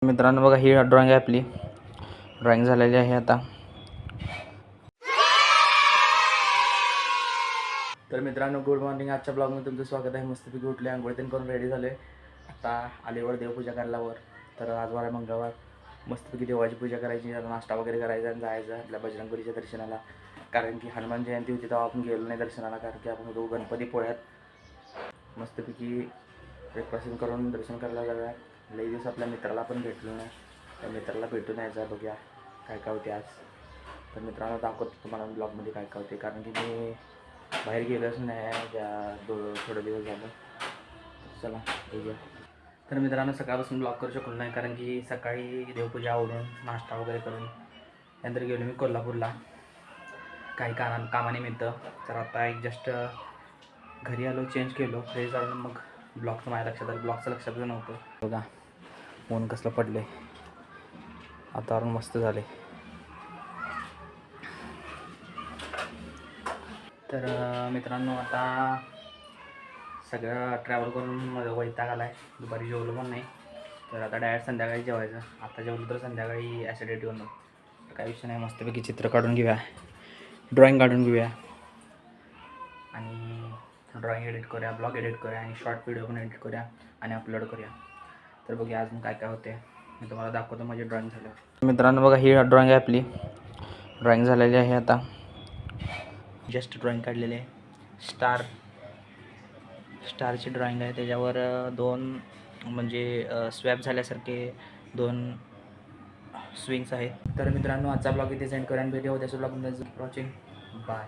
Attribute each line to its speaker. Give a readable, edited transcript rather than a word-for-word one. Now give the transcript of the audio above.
Speaker 1: मित्रांनो बघा, ही ड्रॉइंग आहे आपली. ड्रॉइंग झालेली आहे आता. तर मित्रांनो, गुड मॉर्निंग. आजच्या ब्लॉगमध्ये तुमचं स्वागत आहे. मस्तपैकी उठले, आंघोळीतून करून रेडी झाले. आता आलीवर देवपूजा करायला वर. तर आज वार मंगळवार, मस्तपैकी देवाची पूजा करायची, नाश्ता वगैरे करायचा आणि जायचं आपल्या बजरंगबलीच्या दर्शनाला. कारण की हनुमान जयंती होती तेव्हा आपण गेलो नाही दर्शनाला, कारण की आपण होतो गणपती पोळ्यात. मस्तपैकी ब्रेकफास्ट करून दर्शन करायला जाऊया. लई दिवस आपल्या मित्राला पण भेटलो नाही, त्या मित्राला भेटून यायचं. बघूया काय काय होते आज. तर मित्रांनो दाखवतो तुम्हाला ब्लॉगमध्ये काय काय होते, कारण की मी बाहेर गेलोच नाही थोडे दिवस झालं. चला बघूया. तर मित्रांनो सकाळपासून ब्लॉग करू शकलो नाही, कारण की सकाळी देवपूजा आवरून नाश्ता वगैरे करून नंतर गेलो मी कोल्हापूरला काही कामानिमित्त. तर आता एक जस्ट घरी आलो, चेंज केलो, फ्रेश झालो, मग ब्लॉगचं माझ्या लक्षात आलं. ब्लॉगचं लक्षात नव्हतं. बघा ऊन कसलं पडले, वातावरण मस्त झाले. तर मित्रांनो आता सगळं ट्रॅव्हल करून वैताग आला आहे. दुपारी जेवलो पण नाही, तर आता डायरेक्ट संध्याकाळी जेवायचं. आता जेवलं तर संध्याकाळी ॲसिडिटी होणार. तर काही विषय नाही, मस्तपैकी चित्र काढून घेऊया, ड्रॉइंग काढून घेऊया आणि ड्रॉइंग एडिट करूया, ब्लॉग एडिट करूया आणि शॉर्ट व्हिडिओ पण एडिट करूया आणि अपलोड करूया. तर बघूया अजून काय काय होते, मी तुम्हाला दाखवतो माझी ड्रॉइंग झाल्यावर. मित्रांनो बघा, ही ड्रॉइंग आहे आपली. ड्रॉइंग झालेली आहे आता. जस्ट ड्रॉइंग काढलेली आहे. स्टारची ड्रॉइंग आहे. त्याच्यावर दोन म्हणजे स्वॅप झाल्यासारखे दोन स्विंग्स आहेत. तर मित्रांनो आजचा ब्लॉग इथे सेंड करा आणि व्हिडिओ त्याच्या ब्लॉगमध्ये वॉचिंग. बाय.